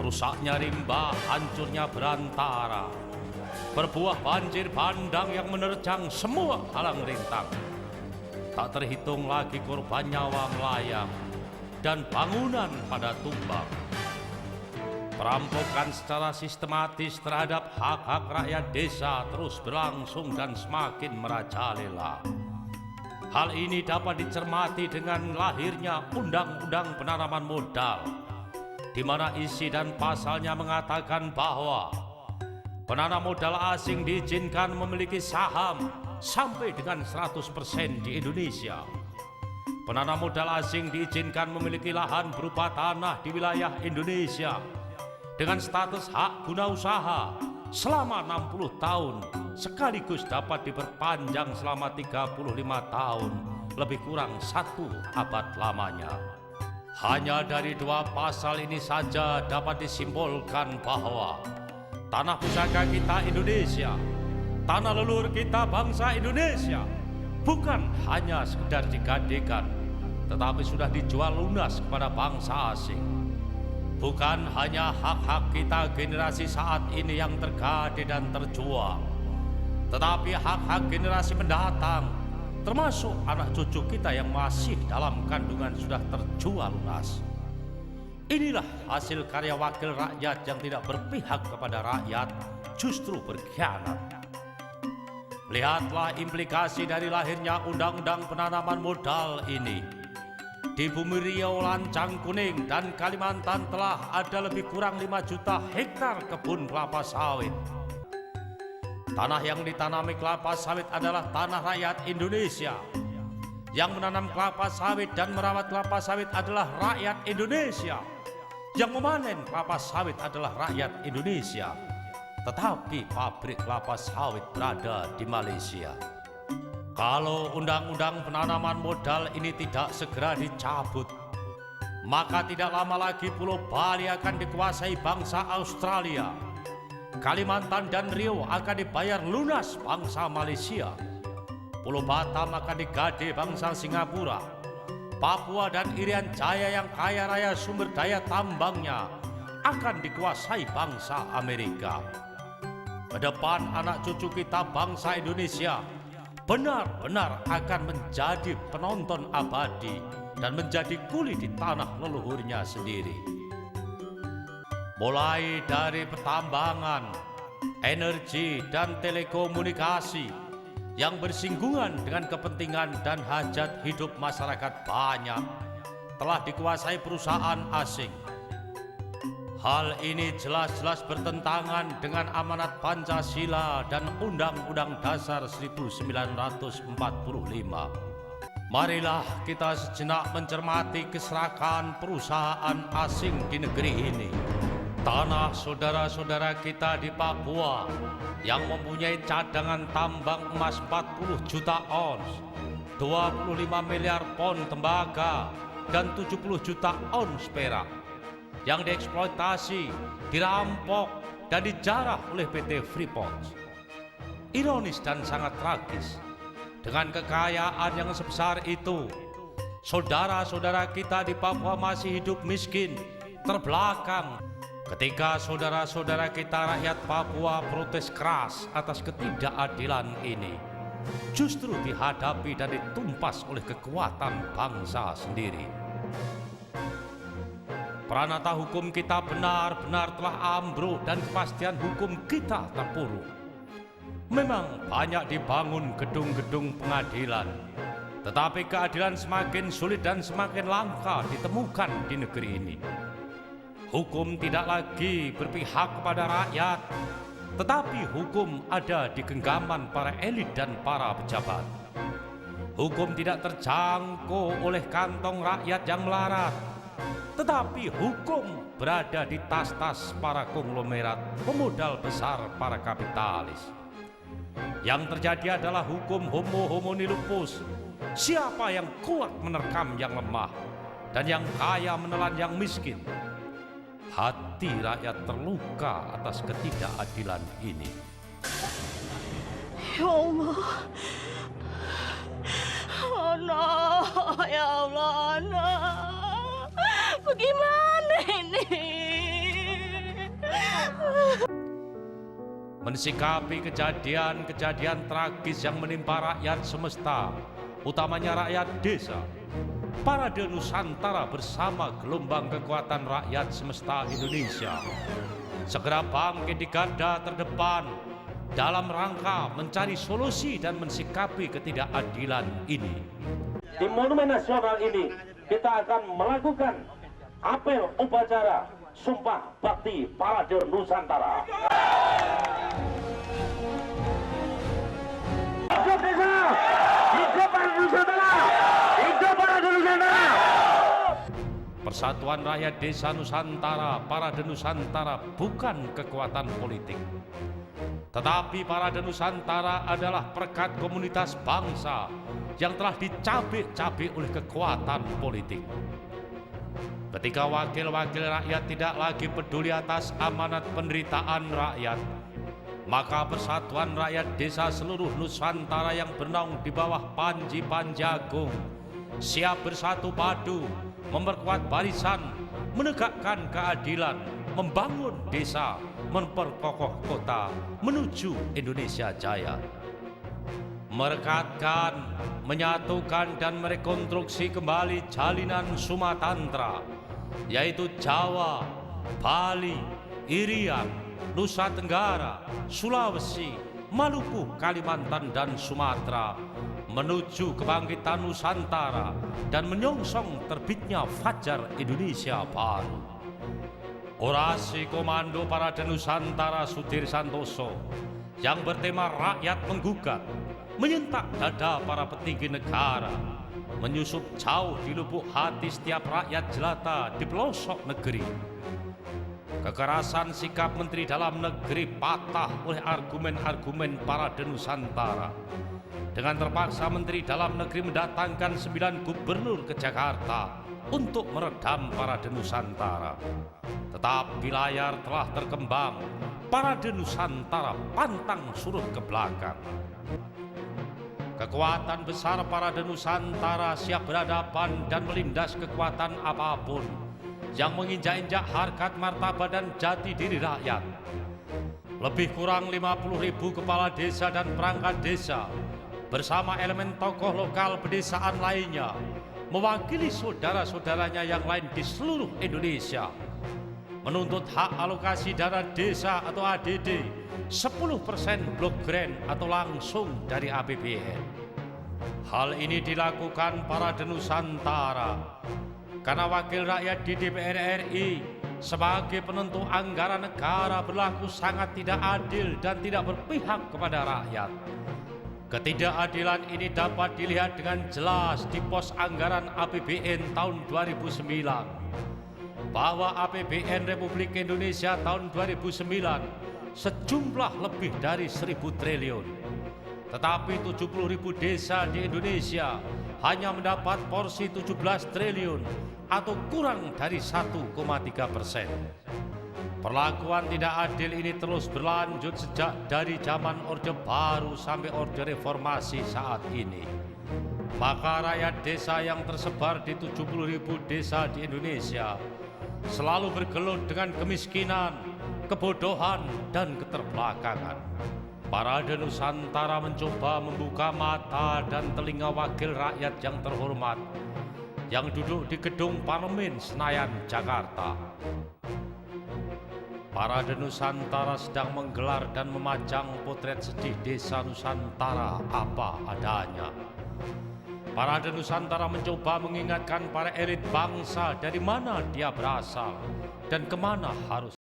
rusaknya rimba, hancurnya berantara, berbuah banjir bandang yang menerjang semua halang rintang. Tak terhitung lagi korban nyawa melayang dan bangunan pada tumbang. Perampokan secara sistematis terhadap hak-hak rakyat desa terus berlangsung dan semakin merajalela. Hal ini dapat dicermati dengan lahirnya Undang-Undang Penanaman Modal, di mana isi dan pasalnya mengatakan bahwa penanam modal asing diizinkan memiliki saham sampai dengan 100% di Indonesia. Penanam modal asing diizinkan memiliki lahan berupa tanah di wilayah Indonesia dengan status hak guna usaha selama 60 tahun, sekaligus dapat diperpanjang selama 35 tahun, lebih kurang 1 abad lamanya. Hanya dari 2 pasal ini saja dapat disimbolkan bahwa tanah pusaka kita Indonesia, tanah leluhur kita bangsa Indonesia, bukan hanya sekedar digadekan, tetapi sudah dijual lunas kepada bangsa asing. Bukan hanya hak-hak kita generasi saat ini yang tergade dan terjual, tetapi hak-hak generasi mendatang, termasuk anak cucu kita yang masih dalam kandungan sudah terjual lunas. Inilah hasil karya wakil rakyat yang tidak berpihak kepada rakyat, justru berkhianat. Lihatlah implikasi dari lahirnya Undang-Undang Penanaman Modal ini. Di Bumi Riau, Lancang Kuning, dan Kalimantan telah ada lebih kurang 5 juta hektar kebun kelapa sawit. Tanah yang ditanami kelapa sawit adalah tanah rakyat Indonesia. Yang menanam kelapa sawit dan merawat kelapa sawit adalah rakyat Indonesia. Yang memanen kelapa sawit adalah rakyat Indonesia. Tetapi pabrik kelapa sawit berada di Malaysia. Kalau Undang-Undang Penanaman Modal ini tidak segera dicabut, maka tidak lama lagi Pulau Bali akan dikuasai bangsa Australia. Kalimantan dan Riau akan dibayar lunas bangsa Malaysia. Pulau Batam akan digade bangsa Singapura. Papua dan Irian Jaya yang kaya raya sumber daya tambangnya akan dikuasai bangsa Amerika. Kedepan anak cucu kita bangsa Indonesia benar-benar akan menjadi penonton abadi dan menjadi kuli di tanah leluhurnya sendiri. Mulai dari pertambangan, energi, dan telekomunikasi yang bersinggungan dengan kepentingan dan hajat hidup masyarakat banyak telah dikuasai perusahaan asing. Hal ini jelas-jelas bertentangan dengan amanat Pancasila dan Undang-Undang Dasar 1945. Marilah kita sejenak mencermati keserakahan perusahaan asing di negeri ini. Tanah saudara-saudara kita di Papua yang mempunyai cadangan tambang emas 40 juta ons, 25 miliar pon tembaga, dan 70 juta ons perak yang dieksploitasi, dirampok, dan dijarah oleh PT Freeport. Ironis dan sangat tragis, dengan kekayaan yang sebesar itu, saudara-saudara kita di Papua masih hidup miskin, terbelakang, ketika saudara-saudara kita rakyat Papua protes keras atas ketidakadilan ini, justru dihadapi dan ditumpas oleh kekuatan bangsa sendiri. Pranata hukum kita benar-benar telah ambruk dan kepastian hukum kita terpuruk. Memang banyak dibangun gedung-gedung pengadilan, tetapi keadilan semakin sulit dan semakin langka ditemukan di negeri ini. Hukum tidak lagi berpihak kepada rakyat, tetapi hukum ada di genggaman para elit dan para pejabat. Hukum tidak terjangkau oleh kantong rakyat yang melarat, tetapi hukum berada di tas-tas para konglomerat pemodal besar, para kapitalis. Yang terjadi adalah hukum homo homini lupus. Siapa yang kuat menerkam yang lemah, dan yang kaya menelan yang miskin. Hati rakyat terluka atas ketidakadilan ini. Ya Allah, ya Allah, bagaimana ini? mensikapi kejadian-kejadian tragis yang menimpa rakyat semesta, utamanya rakyat desa. Parade Nusantara bersama gelombang kekuatan rakyat semesta Indonesia segera bangkit di garda terdepan dalam rangka mencari solusi dan mensikapi ketidakadilan ini. Di Monumen Nasional ini kita akan melakukan apel upacara Sumpah Bakti Parade Nusantara. Hidup desa! Hidup Parade Nusantara! Hidup Parade Nusantara! Persatuan Rakyat Desa Nusantara, Parade Nusantara bukan kekuatan politik. Tetapi Parade Nusantara adalah perekat komunitas bangsa yang telah dicabik-cabik oleh kekuatan politik. Ketika wakil-wakil rakyat tidak lagi peduli atas amanat penderitaan rakyat, maka Persatuan Rakyat Desa seluruh Nusantara yang bernaung di bawah Panji Panjagung siap bersatu padu, memperkuat barisan, menegakkan keadilan, membangun desa, memperkokoh kota menuju Indonesia Jaya. Merekatkan, menyatukan dan merekonstruksi kembali jalinan Sumatantra, yaitu Jawa, Bali, Irian, Nusa Tenggara, Sulawesi, Maluku, Kalimantan dan Sumatera menuju kebangkitan Nusantara dan menyongsong terbitnya Fajar Indonesia Baru. Orasi Komando Parade Nusantara Sudir Santoso yang bertema Rakyat Menggugat menyentak dada para petinggi negara, menyusup jauh di lubuk hati setiap rakyat jelata di pelosok negeri. Kekerasan sikap Menteri Dalam Negeri patah oleh argumen-argumen Parade Nusantara. Dengan terpaksa Menteri Dalam Negeri mendatangkan 9 gubernur ke Jakarta untuk meredam Parade Nusantara. Tetapi layar telah terkembang, Parade Nusantara pantang surut ke belakang. Kekuatan besar Parade Nusantara siap berhadapan dan melindas kekuatan apapun yang menginjak-injak harkat martabat dan jati diri rakyat. Lebih kurang 50.000 kepala desa dan perangkat desa bersama elemen tokoh lokal pedesaan lainnya mewakili saudara-saudaranya yang lain di seluruh Indonesia menuntut hak alokasi dana desa atau ADD 10% blok grant atau langsung dari APBN. Hal ini dilakukan Parade Nusantara karena wakil rakyat di DPR RI sebagai penentu anggaran negara berlaku sangat tidak adil dan tidak berpihak kepada rakyat. Ketidakadilan ini dapat dilihat dengan jelas di pos anggaran APBN tahun 2009, bahwa APBN Republik Indonesia tahun 2009 sejumlah lebih dari 1.000 triliun. Tetapi 70.000 desa di Indonesia hanya mendapat porsi 17 triliun atau kurang dari 1,3%. Perlakuan tidak adil ini terus berlanjut sejak dari zaman Orde Baru sampai Orde Reformasi saat ini. Maka rakyat desa yang tersebar di 70.000 desa di Indonesia selalu bergelut dengan kemiskinan, kebodohan, dan keterbelakangan. Parade Nusantara mencoba membuka mata dan telinga wakil rakyat yang terhormat yang duduk di gedung Parlemen Senayan, Jakarta. Parade Nusantara sedang menggelar dan memajang potret sedih desa Nusantara apa adanya. Parade Nusantara mencoba mengingatkan para elit bangsa dari mana dia berasal dan kemana harus